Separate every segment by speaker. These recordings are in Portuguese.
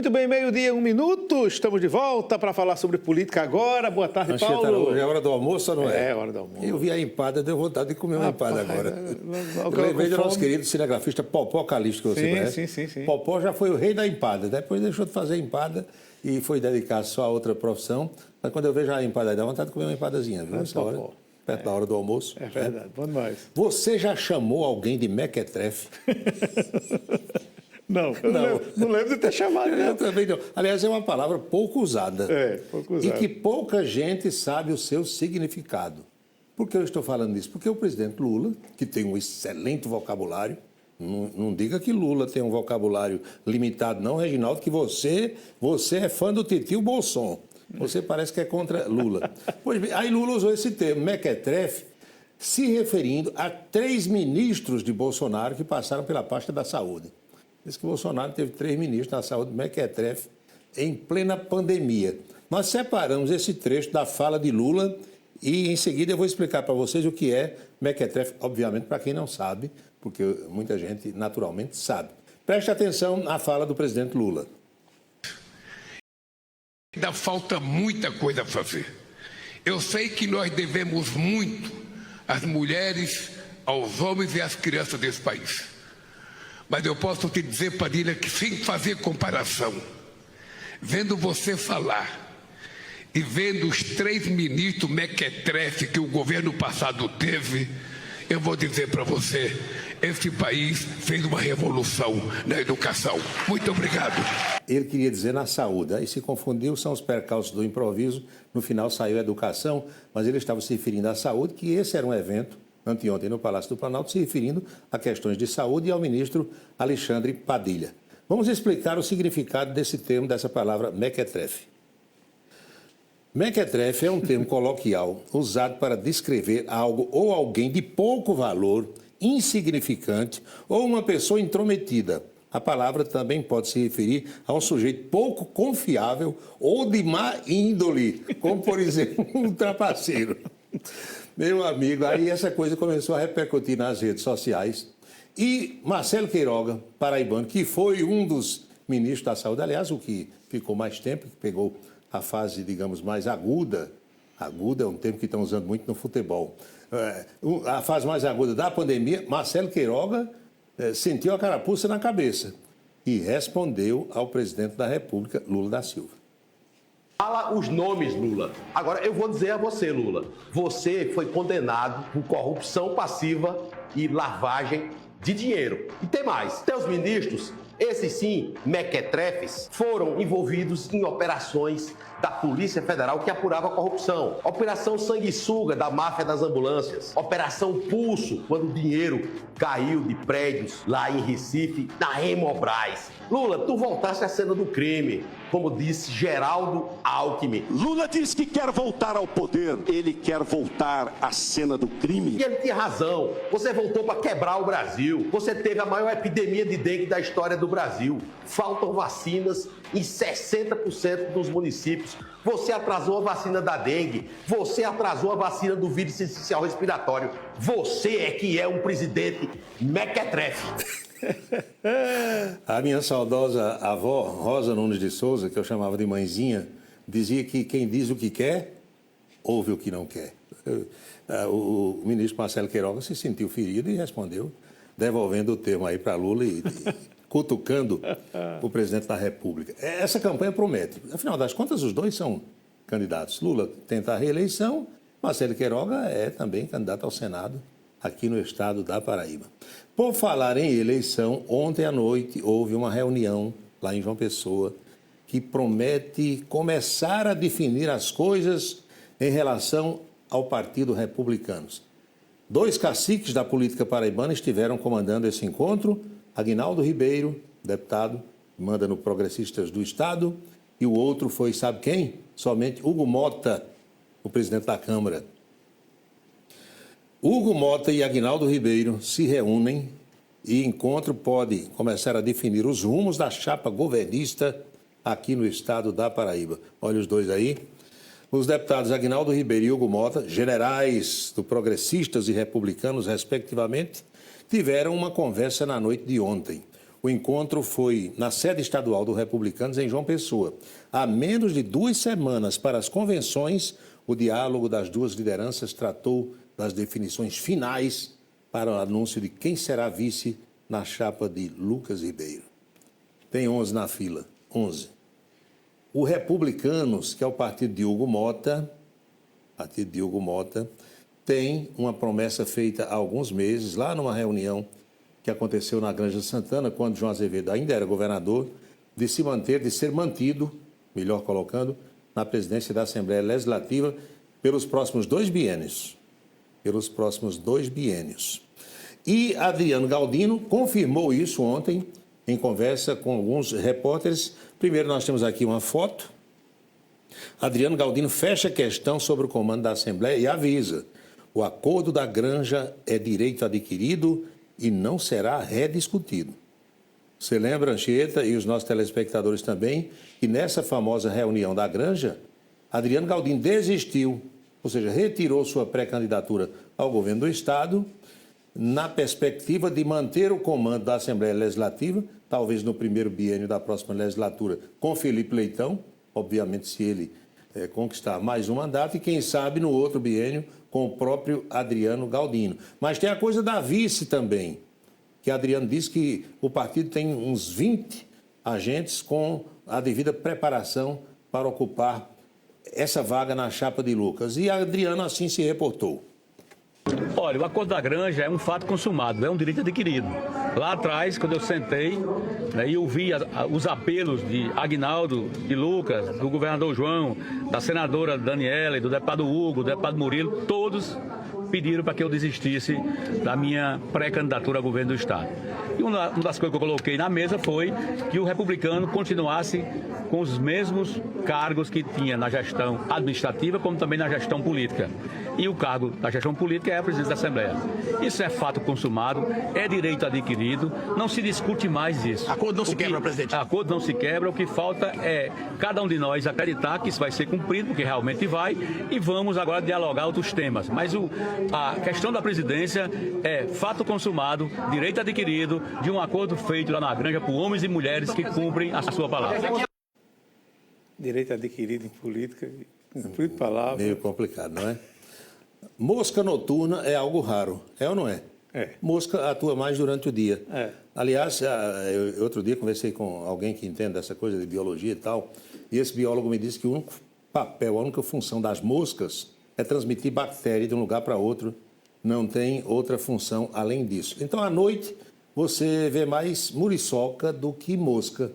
Speaker 1: Muito bem, meio-dia, 1 minuto. Estamos de volta para falar sobre política agora. Boa tarde, Paulo.
Speaker 2: Hoje é hora do almoço ou não é?
Speaker 1: É hora do almoço.
Speaker 2: Eu vi a empada, deu vontade de comer uma empada agora. Eu lembrei do nosso querido cinegrafista Popó Calixto, que você conhece.
Speaker 1: Sim.
Speaker 2: Popó já foi o rei da empada. Depois deixou de fazer empada e foi dedicar só a outra profissão. Mas quando eu vejo a empada, dá vontade de comer uma empadazinha, viu? Essa hora, perto da hora do almoço.
Speaker 1: É verdade, bom demais.
Speaker 2: Você já chamou alguém de mequetrefe?
Speaker 1: Não, não lembro de ter chamado, não.
Speaker 2: Eu também não. Aliás, é uma palavra pouco usada.
Speaker 1: Pouco usada.
Speaker 2: E que pouca gente sabe o seu significado. Por que eu estou falando disso? Porque o presidente Lula, que tem um excelente vocabulário, não diga que Lula tem um vocabulário limitado, não, Reginaldo, que você é fã do titio Bolson. Você parece que é contra Lula. Pois bem, aí Lula usou esse termo, mequetrefe, se referindo a 3 ministros de Bolsonaro que passaram pela pasta da saúde. Diz que Bolsonaro teve 3 ministros da saúde mequetrefe em plena pandemia. Nós separamos esse trecho da fala de Lula e, em seguida, eu vou explicar para vocês o que é mequetrefe, obviamente, para quem não sabe, porque muita gente, naturalmente, sabe. Preste atenção à fala do presidente Lula.
Speaker 3: Ainda falta muita coisa a fazer. Eu sei que nós devemos muito às mulheres, aos homens e às crianças desse país. Mas eu posso te dizer, Padilha, que sem fazer comparação, vendo você falar e vendo os 3 ministros mequetrefe que o governo passado teve, eu vou dizer para você, esse país fez uma revolução na educação. Muito obrigado.
Speaker 2: Ele queria dizer na saúde, aí se confundiu, são os percalços do improviso, no final saiu a educação, mas ele estava se referindo à saúde, que esse era um evento anteontem no Palácio do Planalto, se referindo a questões de saúde e ao ministro Alexandre Padilha. Vamos explicar o significado desse termo, dessa palavra mequetrefe. Mequetrefe é um termo coloquial usado para descrever algo ou alguém de pouco valor, insignificante ou uma pessoa intrometida. A palavra também pode se referir a um sujeito pouco confiável ou de má índole, como, por exemplo, um trapaceiro. Meu amigo, aí essa coisa começou a repercutir nas redes sociais. E Marcelo Queiroga, paraibano, que foi um dos ministros da saúde, aliás, o que ficou mais tempo, que pegou a fase, digamos, mais aguda. Aguda é um termo que estão usando muito no futebol. A fase mais aguda da pandemia, Marcelo Queiroga sentiu a carapuça na cabeça e respondeu ao presidente da República, Lula da Silva.
Speaker 4: Fala os nomes, Lula. Agora, eu vou dizer a você, Lula. Você foi condenado por corrupção passiva e lavagem de dinheiro. E tem mais. Teus ministros, esses sim, mequetrefes, foram envolvidos em operações da Polícia Federal que apurava a corrupção. Operação Sanguessuga, da máfia das ambulâncias. Operação Pulso, quando o dinheiro caiu de prédios lá em Recife, na Hemobras. Lula, tu voltaste à cena do crime, como disse Geraldo Alckmin.
Speaker 5: Lula diz que quer voltar ao poder, ele quer voltar à cena do crime.
Speaker 4: E ele tinha razão. Você voltou para quebrar o Brasil. Você teve a maior epidemia de dengue da história do Brasil. Faltam vacinas em 60% dos municípios. Você atrasou a vacina da dengue. Você atrasou a vacina do vírus essencial respiratório. Você é que é um presidente mequetrefe.
Speaker 2: A minha saudosa avó, Rosa Nunes de Souza, que eu chamava de mãezinha, dizia que quem diz o que quer, ouve o que não quer. O ministro Marcelo Queiroga se sentiu ferido e respondeu, devolvendo o termo aí para Lula e cutucando o presidente da República. Essa campanha promete. Afinal das contas, os dois são candidatos. Lula tenta a reeleição, Marcelo Queiroga é também candidato ao Senado aqui no estado da Paraíba. Por falar em eleição, ontem à noite houve uma reunião lá em João Pessoa que promete começar a definir as coisas em relação ao Partido Republicano. 2 caciques da política paraibana estiveram comandando esse encontro, Aguinaldo Ribeiro, deputado, manda no Progressistas do Estado, e o outro foi, sabe quem? Somente Hugo Mota, o presidente da Câmara. Hugo Mota e Aguinaldo Ribeiro se reúnem e o encontro pode começar a definir os rumos da chapa governista aqui no estado da Paraíba. Olha os dois aí. Os deputados Aguinaldo Ribeiro e Hugo Mota, generais do Progressistas e Republicanos, respectivamente, tiveram uma conversa na noite de ontem. O encontro foi na sede estadual do Republicanos, em João Pessoa. Há menos de 2 semanas para as convenções, o diálogo das duas lideranças tratou das definições finais para o anúncio de quem será vice na chapa de Lucas Ribeiro. Tem 11 na fila, 11. O Republicanos, que é o partido de Hugo Mota, tem uma promessa feita há alguns meses, lá numa reunião que aconteceu na Granja Santana, quando João Azevedo ainda era governador, de se manter, de ser mantido, melhor colocando, na presidência da Assembleia Legislativa pelos próximos 2 biênios. E Adriano Galdino confirmou isso ontem, em conversa com alguns repórteres. Primeiro, nós temos aqui uma foto. Adriano Galdino fecha a questão sobre o comando da Assembleia e avisa: o acordo da Granja é direito adquirido e não será rediscutido. Você lembra, Anchieta, e os nossos telespectadores também, que nessa famosa reunião da Granja, Adriano Galdino desistiu, ou seja, retirou sua pré-candidatura ao governo do Estado, na perspectiva de manter o comando da Assembleia Legislativa, talvez no primeiro biênio da próxima legislatura, com Felipe Leitão, obviamente se ele conquistar mais um mandato, e quem sabe no outro biênio com o próprio Adriano Galdino. Mas tem a coisa da vice também, que Adriano disse que o partido tem uns 20 agentes com a devida preparação para ocupar essa vaga na chapa de Lucas. E Adriano assim se reportou.
Speaker 6: Olha, o acordo da Granja é um fato consumado, é um direito adquirido. Lá atrás, quando eu sentei, e ouvi os apelos de Aguinaldo, de Lucas, do governador João, da senadora Daniela, do deputado Hugo, do deputado Murilo, todos pediram para que eu desistisse da minha pré-candidatura ao governo do Estado. E uma das coisas que eu coloquei na mesa foi que o republicano continuasse com os mesmos cargos que tinha na gestão administrativa, como também na gestão política. E o cargo da gestão política é a presidência da Assembleia. Isso é fato consumado, é direito adquirido, não se discute mais isso.
Speaker 7: Acordo não se quebra, presidente.
Speaker 6: Acordo não se quebra, o que falta é cada um de nós acreditar que isso vai ser cumprido, porque realmente vai, e vamos agora dialogar outros temas. Mas a questão da presidência é fato consumado, direito adquirido, de um acordo feito lá na Granja por homens e mulheres que cumprem a sua palavra.
Speaker 1: Direito adquirido em política, cumprir palavra.
Speaker 2: Meio complicado, não é? Mosca noturna é algo raro, é ou não é?
Speaker 1: É.
Speaker 2: Mosca atua mais durante o dia.
Speaker 1: É.
Speaker 2: Aliás, outro dia conversei com alguém que entende dessa coisa de biologia e tal, e esse biólogo me disse que o único papel, a única função das moscas é transmitir bactéria de um lugar para outro, não tem outra função além disso. Então, à noite, você vê mais muriçoca do que mosca.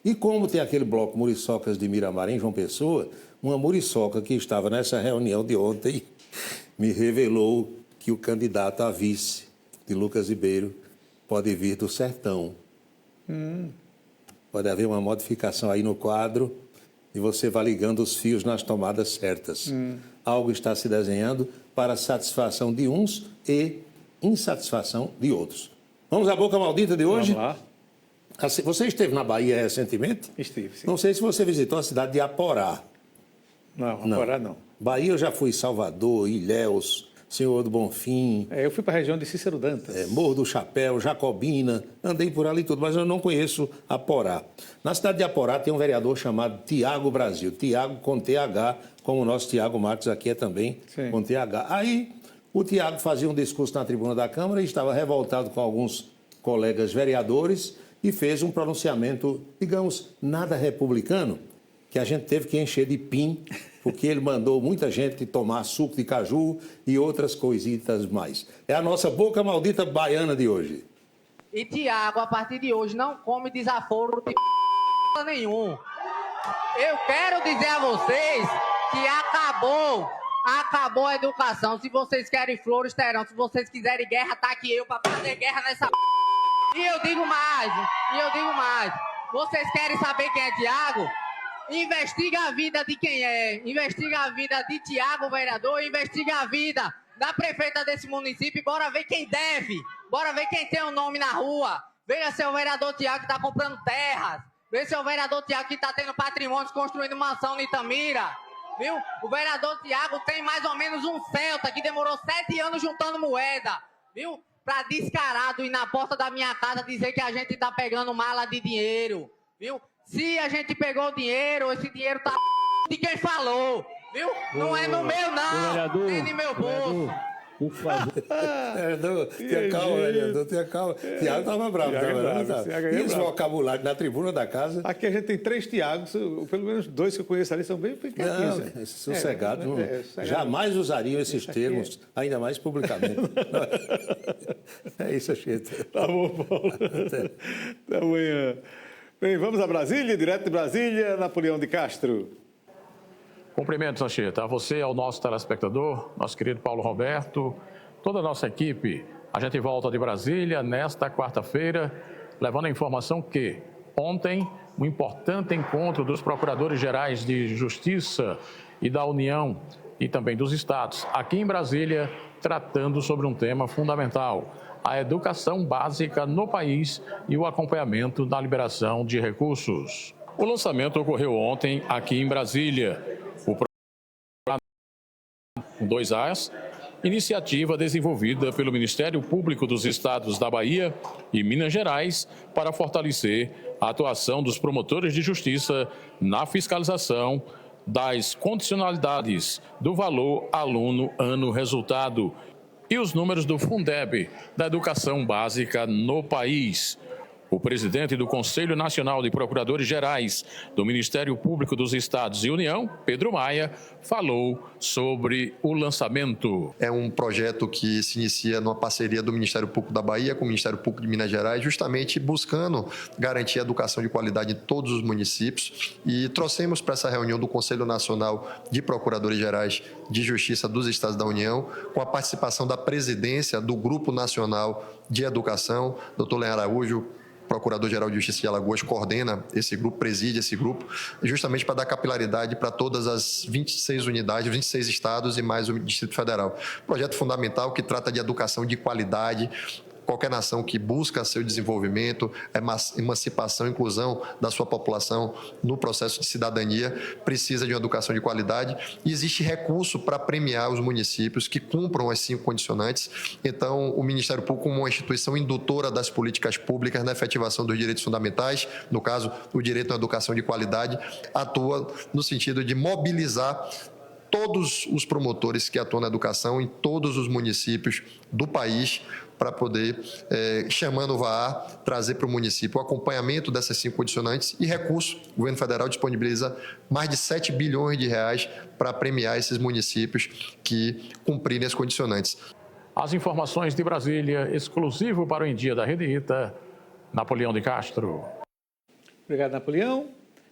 Speaker 2: E como tem aquele bloco Muriçocas de Miramar em João Pessoa, uma muriçoca que estava nessa reunião de ontem me revelou que o candidato a vice de Lucas Ribeiro pode vir do sertão. Pode haver uma modificação aí no quadro e você vai ligando os fios nas tomadas certas. Algo está se desenhando para satisfação de uns e insatisfação de outros. Vamos à boca maldita de hoje?
Speaker 1: Vamos lá.
Speaker 2: Você esteve na Bahia recentemente?
Speaker 1: Estive, sim.
Speaker 2: Não sei se você visitou a cidade de Aporá.
Speaker 1: Não, Aporá não.
Speaker 2: Bahia eu já fui Salvador, Ilhéus, Senhor do Bonfim,
Speaker 1: Eu fui para a região de Cícero Dantas.
Speaker 2: Morro do Chapéu, Jacobina, andei por ali tudo, mas eu não conheço Aporá. Na cidade de Aporá tem um vereador chamado Tiago Brasil, Tiago com TH, como o nosso Tiago Marques aqui é também,
Speaker 1: Sim.
Speaker 2: com TH. Aí o Tiago fazia um discurso na tribuna da Câmara e estava revoltado com alguns colegas vereadores e fez um pronunciamento, digamos, nada republicano, que a gente teve que encher de pin, porque ele mandou muita gente tomar suco de caju e outras coisitas mais. É a nossa boca maldita baiana de hoje.
Speaker 8: E Tiago, a partir de hoje, não come desaforo de nenhum. Eu quero dizer a vocês que acabou a educação. Se vocês querem flores, terão. Se vocês quiserem guerra, tá aqui eu pra fazer guerra nessa E eu digo mais. Vocês querem saber quem é Tiago? Investiga a vida de quem é. Investiga a vida de Tiago, vereador. Investiga a vida da prefeita desse município. E bora ver quem deve. Bora ver quem tem o nome na rua. Veja se é o vereador Tiago que está comprando terras. Veja se é o vereador Tiago que está tendo patrimônios, construindo mansão em Itamira. Viu? O vereador Tiago tem mais ou menos um Celta que demorou 7 anos juntando moeda. Viu? pra descarado ir na porta da minha casa dizer que a gente tá pegando mala de dinheiro, viu? Se a gente pegou dinheiro, esse dinheiro tá de quem falou, viu? Não é no meu, não, nem no meu bolso.
Speaker 2: Por favor. Tenha calma, vereador, tenha calma. Tiago estava bravo. E esse vocabulário na tribuna da casa?
Speaker 1: Aqui a gente tem 3 Tiagos, pelo menos 2 que eu conheço ali são bem pequenininhos.
Speaker 2: Não, sossegados. Jamais usariam esses termos, ainda mais publicamente. É isso, Anchieta.
Speaker 1: Tá bom, Paulo. Até amanhã. Bem, vamos a Brasília, direto de Brasília, Napoleão de Castro.
Speaker 7: Cumprimentos, Anchieta, a você, ao nosso telespectador, nosso querido Paulo Roberto, toda a nossa equipe. A gente volta de Brasília nesta quarta-feira, levando a informação que ontem um importante encontro dos procuradores-gerais de Justiça e da União e também dos estados, aqui em Brasília, tratando sobre um tema fundamental: a educação básica no país e o acompanhamento da liberação de recursos. O lançamento ocorreu ontem aqui em Brasília. O programa com 2 As, iniciativa desenvolvida pelo Ministério Público dos Estados da Bahia e Minas Gerais para fortalecer a atuação dos promotores de justiça na fiscalização das condicionalidades do valor aluno-ano-resultado e os números do Fundeb da educação básica no país. O presidente do Conselho Nacional de Procuradores Gerais do Ministério Público dos Estados e União, Pedro Maia, falou sobre o lançamento.
Speaker 9: É um projeto que se inicia numa parceria do Ministério Público da Bahia com o Ministério Público de Minas Gerais, justamente buscando garantir a educação de qualidade em todos os municípios. E trouxemos para essa reunião do Conselho Nacional de Procuradores Gerais de Justiça dos Estados da União, com a participação da presidência do Grupo Nacional de Educação, Dr. Leandro Araújo, Procurador-Geral de Justiça de Alagoas, coordena esse grupo, preside esse grupo, justamente para dar capilaridade para todas as 26 unidades, 26 estados e mais o Distrito Federal. Projeto fundamental que trata de educação de qualidade. Qualquer nação que busca seu desenvolvimento, emancipação, inclusão da sua população no processo de cidadania, precisa de uma educação de qualidade e existe recurso para premiar os municípios que cumpram as 5 condicionantes. Então, o Ministério Público, como uma instituição indutora das políticas públicas na efetivação dos direitos fundamentais, no caso, o direito à educação de qualidade, atua no sentido de mobilizar todos os promotores que atuam na educação em todos os municípios do país para poder, chamando o VAR, trazer para o município o acompanhamento dessas 5 condicionantes e recurso. O governo federal disponibiliza mais de 7 bilhões de reais para premiar esses municípios que cumprirem as condicionantes.
Speaker 7: As informações de Brasília, exclusivo para o Em Dia da Rede Ita, Napoleão de Castro.
Speaker 1: Obrigado, Napoleão.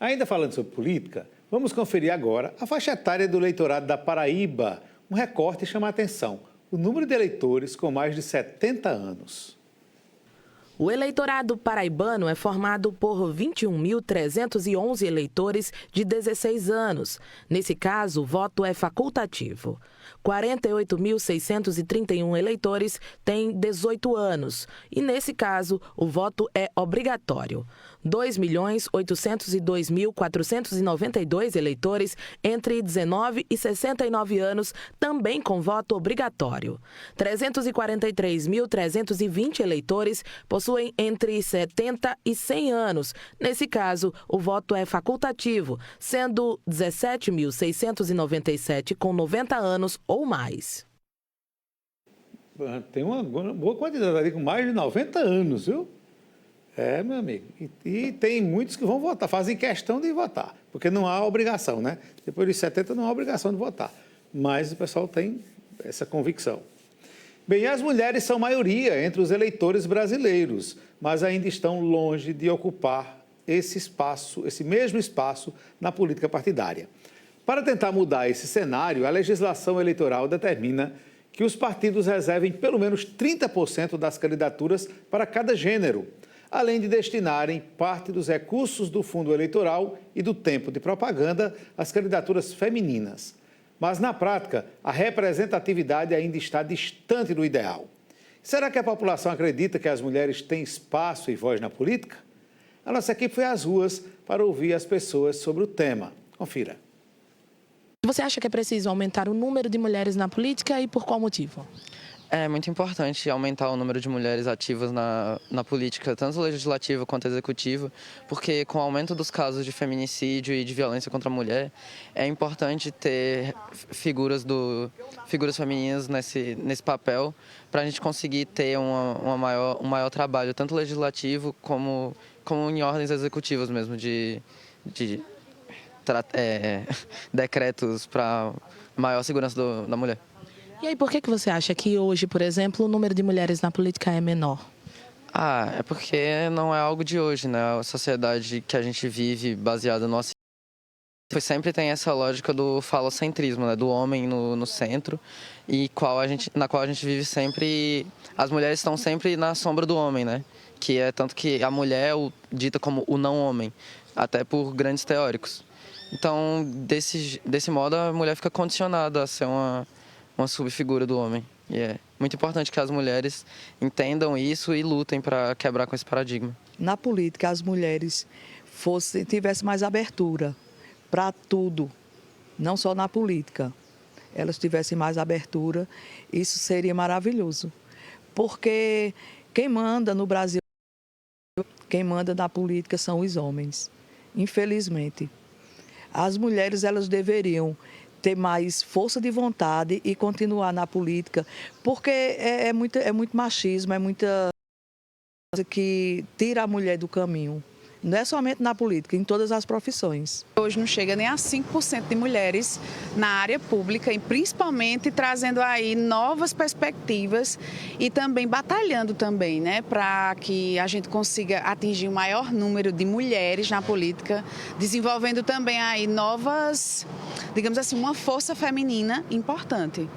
Speaker 1: Ainda falando sobre política, vamos conferir agora a faixa etária do eleitorado da Paraíba. Um recorte chama a atenção: o número de eleitores com mais de 70 anos.
Speaker 10: O eleitorado paraibano é formado por 21.311 eleitores de 16 anos. Nesse caso, o voto é facultativo. 48.631 eleitores têm 18 anos e, nesse caso, o voto é obrigatório. 2.802.492 eleitores entre 19 e 69 anos também com voto obrigatório. 343.320 eleitores possuem entre 70 e 100 anos. Nesse caso, o voto é facultativo, sendo 17.697 com 90 anos ou mais.
Speaker 1: Tem uma boa quantidade ali com mais de 90 anos, viu? É, meu amigo. E tem muitos que vão votar, fazem questão de votar, porque não há obrigação, né? Depois de 70 não há obrigação de votar, mas o pessoal tem essa convicção. Bem, as mulheres são maioria entre os eleitores brasileiros, mas ainda estão longe de ocupar esse espaço, esse mesmo espaço na política partidária. Para tentar mudar esse cenário, a legislação eleitoral determina que os partidos reservem pelo menos 30% das candidaturas para cada gênero, além de destinarem parte dos recursos do fundo eleitoral e do tempo de propaganda às candidaturas femininas. Mas, na prática, a representatividade ainda está distante do ideal. Será que a população acredita que as mulheres têm espaço e voz na política? A nossa equipe foi às ruas para ouvir as pessoas sobre o tema. Confira.
Speaker 11: Você acha que é preciso aumentar o número de mulheres na política e por qual motivo? É muito importante aumentar o número de mulheres ativas na política, tanto legislativa quanto executiva, porque com o aumento dos casos de feminicídio e de violência contra a mulher, é importante ter figuras femininas nesse papel para a gente conseguir ter um maior trabalho, tanto legislativo como em ordens executivas mesmo, de decretos para maior segurança da mulher.
Speaker 10: E aí, por que você acha que hoje, por exemplo, o número de mulheres na política é menor?
Speaker 11: É porque não é algo de hoje, né? A sociedade que a gente vive baseada no sempre tem essa lógica do falocentrismo, né? Do homem no centro, e na qual a gente vive sempre. As mulheres estão sempre na sombra do homem, né? Que é tanto que a mulher é dita como o não homem, até por grandes teóricos. Então, desse modo, a mulher fica condicionada a ser uma subfigura do homem. E é muito importante que as mulheres entendam isso e lutem para quebrar com esse paradigma.
Speaker 12: Na política, as mulheres tivessem mais abertura para tudo, não só na política. Elas tivessem mais abertura, isso seria maravilhoso. Porque quem manda no Brasil, quem manda na política são os homens, infelizmente. As mulheres, elas deveriam ter mais força de vontade e continuar na política, porque é muito machismo, é muita coisa que tira a mulher do caminho. Não é somente na política, em todas as profissões.
Speaker 13: Hoje não chega nem a 5% de mulheres na área pública, e principalmente trazendo aí novas perspectivas e também batalhando também, né, para que a gente consiga atingir o maior número de mulheres na política, desenvolvendo também aí novas, digamos assim, uma força feminina importante.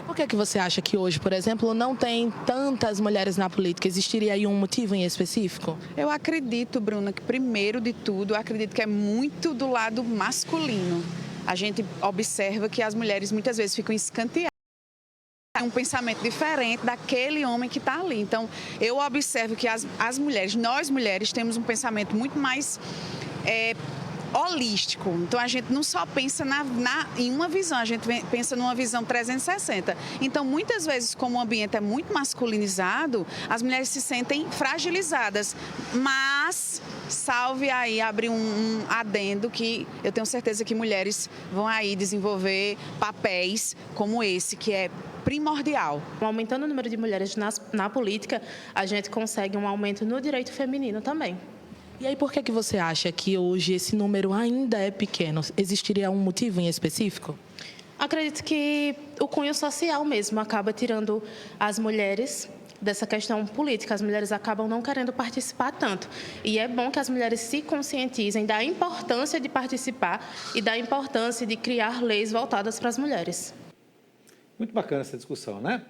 Speaker 10: Por que você acha que hoje, por exemplo, não tem tantas mulheres na política? Existiria aí um motivo em específico?
Speaker 13: Eu acredito, Bruna, que primeiro de tudo, eu acredito que é muito do lado masculino. A gente observa que as mulheres muitas vezes ficam escanteadas. Um pensamento diferente daquele homem que está ali. Então, eu observo que as mulheres, nós mulheres, temos um pensamento muito mais holístico. Então, a gente não só pensa em uma visão, a gente pensa numa visão 360. Então, muitas vezes, como o ambiente é muito masculinizado, as mulheres se sentem fragilizadas. Mas, salve aí, abre um adendo que eu tenho certeza que mulheres vão aí desenvolver papéis como esse, que é primordial.
Speaker 14: Aumentando o número de mulheres na política, a gente consegue um aumento no direito feminino também.
Speaker 10: E aí, por que você acha que hoje esse número ainda é pequeno? Existiria um motivo em específico?
Speaker 14: Acredito que o cunho social mesmo acaba tirando as mulheres dessa questão política. As mulheres acabam não querendo participar tanto. E é bom que as mulheres se conscientizem da importância de participar e da importância de criar leis voltadas para as mulheres.
Speaker 1: Muito bacana essa discussão, né?